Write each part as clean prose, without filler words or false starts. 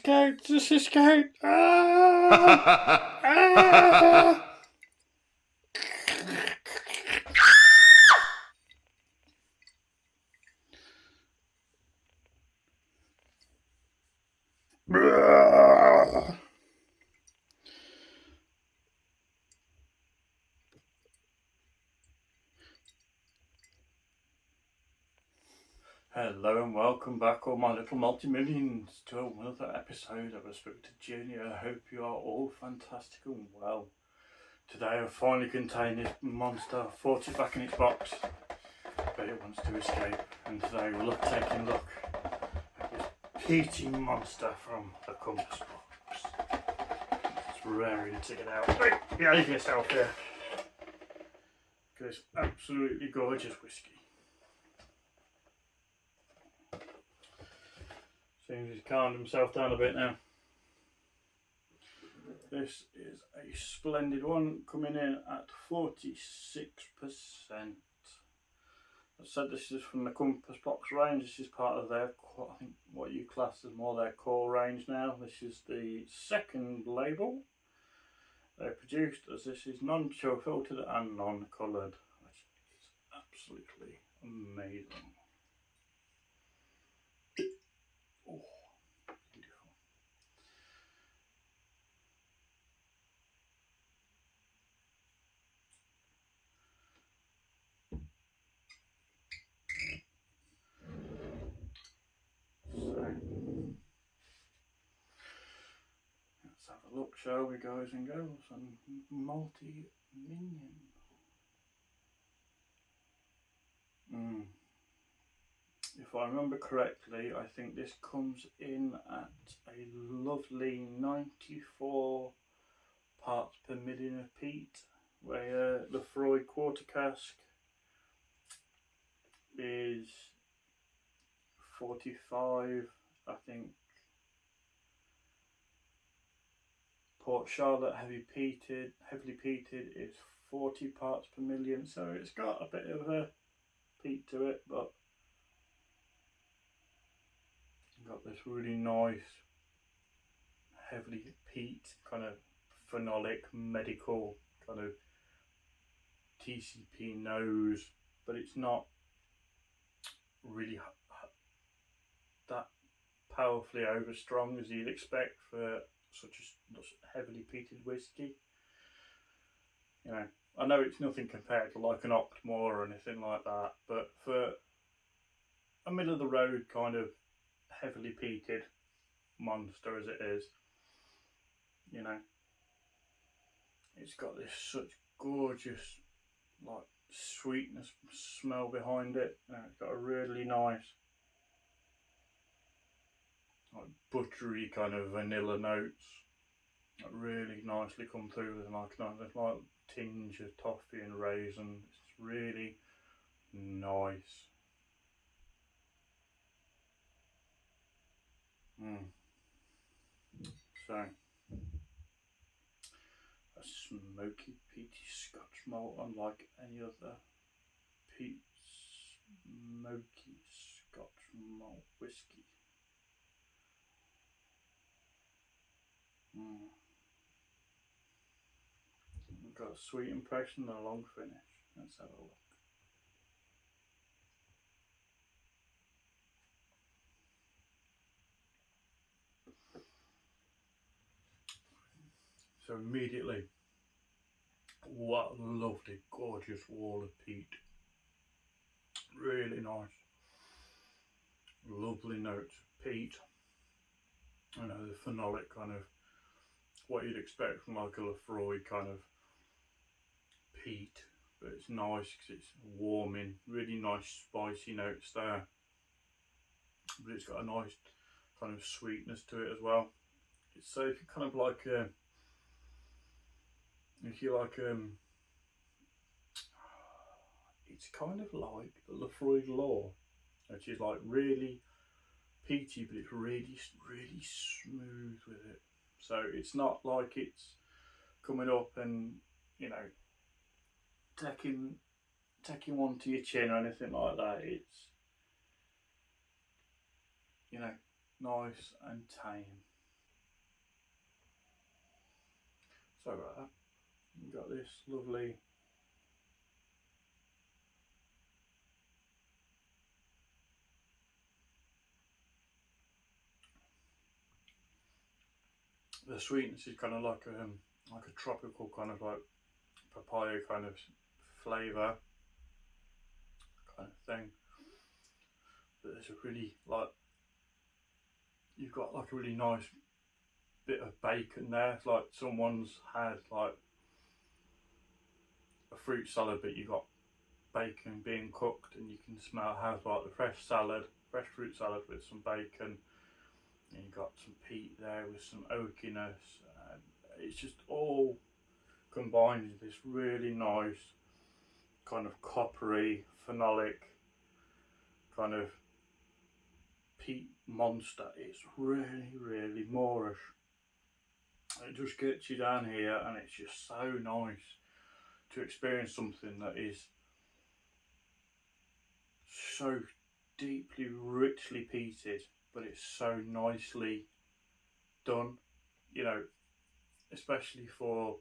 escaped! Just escaped! Ah! Ah! Hello and welcome back, all my little multi-millions, to another episode of A Spirited Journey. I hope you are all fantastic and well. Today I've finally contained this monster, forced it back in its box, but it wants to escape. And today we're taking a look at this Peat Monster from the compass box. It's raring to get out. Behave yourself here. Look at this absolutely gorgeous whisky. Seems he's calmed himself down a bit now. This is a splendid one, coming in at 46%. I said this is from the Compass Box range. This is part of their, I think, what you class as more their core range now. This is the second label they produced, as this is non-chill filtered and non-coloured, which is absolutely amazing. Oh, beautiful. So, let's have a look, shall we, guys and girls, on Malty Minion. If I remember correctly, I think this comes in at a lovely 94 parts per million of peat, where the Laphroaig quarter cask is 45, I think. Port Charlotte heavily peated is 40 parts per million, so it's got a bit of a peat to it, but got this really nice heavily peat kind of phenolic medical kind of TCP nose, but it's not really that powerfully over strong as you'd expect for such a heavily peated whisky. You know, I know it's nothing compared to like an Octmore or anything like that, but for a middle of the road kind of heavily peated monster as it is, you know, it's got this such gorgeous like sweetness smell behind it. It's got a really nice like buttery kind of vanilla notes that really nicely come through with like a like tinge of toffee and raisin. It's really nice. So, a smoky peaty Scotch malt, unlike any other peat smoky Scotch malt whisky. We've got a sweet impression and a long finish. Let's have a look. So immediately, what a lovely, gorgeous wall of peat. Really nice. Lovely notes of peat. You know, the phenolic kind of, what you'd expect from like a Laphroaig kind of peat. But it's nice because it's warming, really nice spicy notes there. But it's got a nice kind of sweetness to it as well. So if you kind of like it's kind of like the Laphroaig Law, which is like really peaty, but it's really smooth with it. So it's not like it's coming up and, you know, taking one to your chin or anything like that. It's, you know, nice and tame. Sorry about that. You've got this lovely the sweetness is kind of like a tropical kind of like papaya kind of flavour kind of thing. But there's a really like you've got like a really nice bit of bacon there. It's like someone's had like a fruit salad, but you got bacon being cooked, and you can smell how like the fresh fruit salad with some bacon, and you got some peat there with some oakiness, and it's just all combined into this really nice kind of coppery phenolic kind of peat monster. It's really moorish. It just gets you down here, and it's just so nice to experience something that is so deeply, richly peated, but it's so nicely done. You know, especially for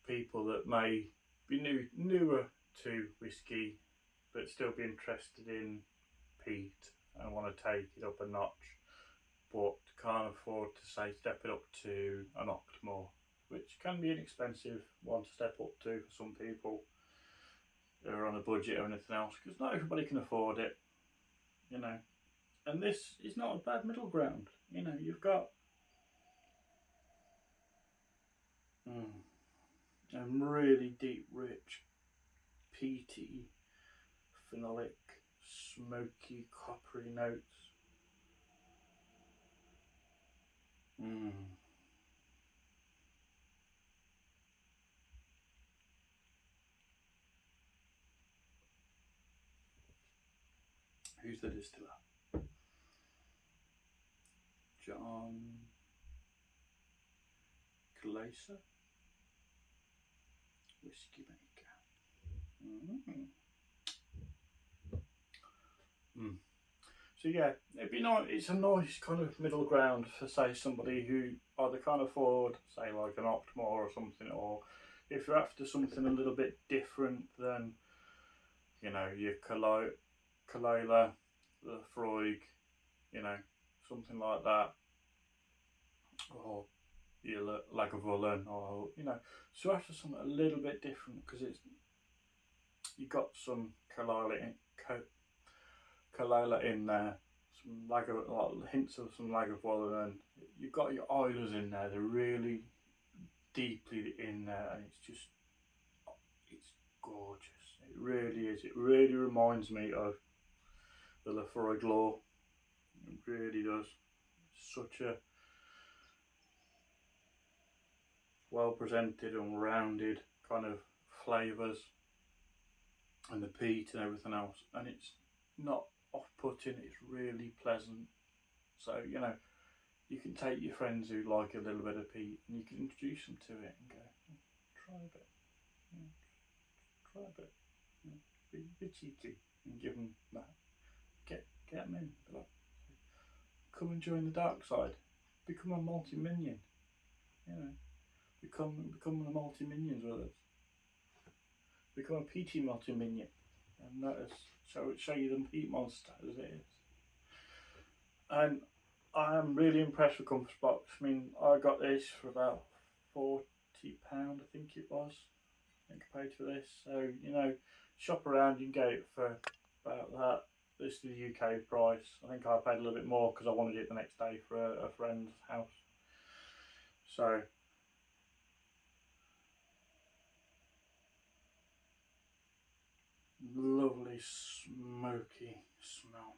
people that may be newer to whisky, but still be interested in peat and want to take it up a notch, but can't afford to say step it up to an octmore, which can be an expensive one to step up to for some people who are on a budget or anything else, because not everybody can afford it, you know. And this is not a bad middle ground, you know. You've got really deep, rich, peaty, phenolic, smoky, coppery notes. Who's the distiller? John Glaser, whiskey maker. So yeah, it'd be nice. It's a nice kind of middle ground for say somebody who either can't afford, say like an octmore or something, or if you're after something a little bit different than, you know, your Coal Ila and Laphroaig, you know, something like that, or your Lagavulin, or you know, so after something a little bit different, because it's you got some Coal Ila in there, some like hints of some Lagavulin, and you've got your Islers in there. They're really deeply in there, and it's gorgeous. It really is. It really reminds me of the Laphroaig law. It really does. It's such a well presented and rounded kind of flavours, and the peat and everything else, and it's not off-putting. It's really pleasant. So you know, you can take your friends who like a little bit of peat, and you can introduce them to it and go, try a bit, try a bit, be cheeky and give them that. Get them in. Like, come and join the dark side. Become a multi-minion. You know, become the multi-minions with us. Become a peaty multi-minion, and let us show you the Peat Monster as it is. And I am really impressed with Compass Box. I mean, I got this for about £40, I think it was. I think I paid for this. So, you know, shop around, you can get it for about that. This is the UK price. I think I paid a little bit more because I wanted it the next day for a friend's house. So, lovely smoky smell.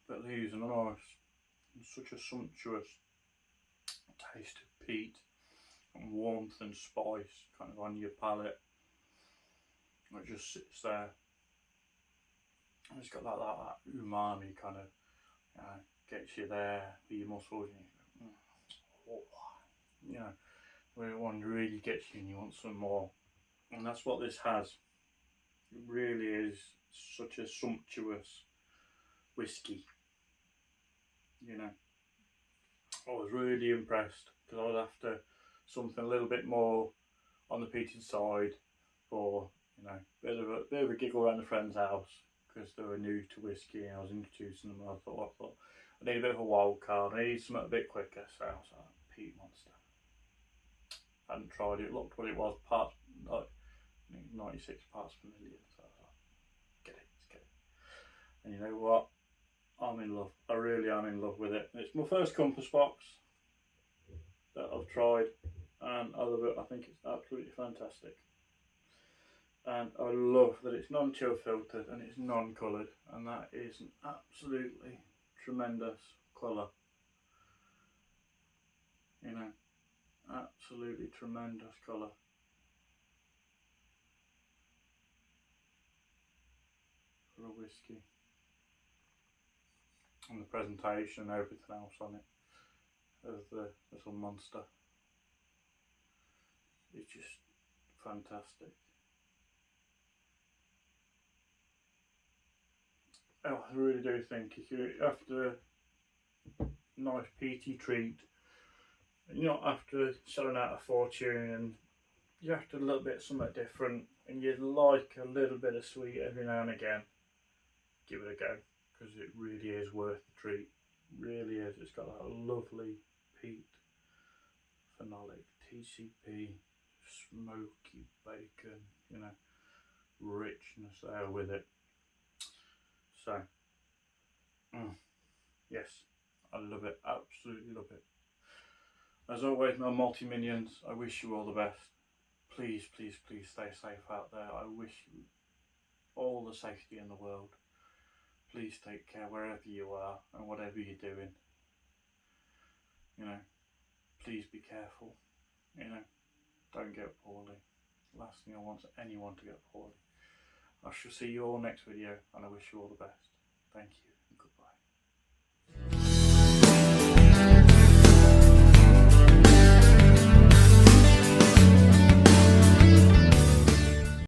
But leaves a nice, such a sumptuous taste of peat and warmth and spice kind of on your palate. It just sits there. And it's got that umami kind of, you know, gets you there with your muscles. And you know, where one really gets you and you want some more. And that's what this has. It really is such a sumptuous whisky. You know, I was really impressed because I was after something a little bit more on the peated side for, you know, bit of a giggle around the friend's house because they were new to whisky and I was introducing them. And I thought I need a bit of a wild card. I need something a bit quicker. So I was like, Peat Monster. Hadn't tried it. Looked what it was. Parts like 96 parts per million. So I was like, get it, let's get it. And you know what? I'm in love. I really am in love with it. It's my first compass box that I've tried, and I love it. I think it's absolutely fantastic. And I love that it's non-chill filtered and it's non-coloured, and that is an absolutely tremendous colour. You know, absolutely tremendous colour. For a whisky. And the presentation and everything else on it of the little monster. It's just fantastic. Oh, I really do think if you're after a nice peaty treat, you're not after selling out a fortune, and you're after a little bit something different, and you'd like a little bit of sweet every now and again, give it a go, because it really is worth the treat. It really is. It's got that lovely peat, phenolic, TCP, smoky bacon, you know, richness there with it. So, yes, I love it, absolutely love it. As always, my multi-minions, I wish you all the best. Please, please, please stay safe out there. I wish you all the safety in the world. Please take care wherever you are and whatever you're doing. You know, please be careful. You know, don't get poorly. Last thing I want is anyone to get poorly. I shall see you all next video, and I wish you all the best. Thank you.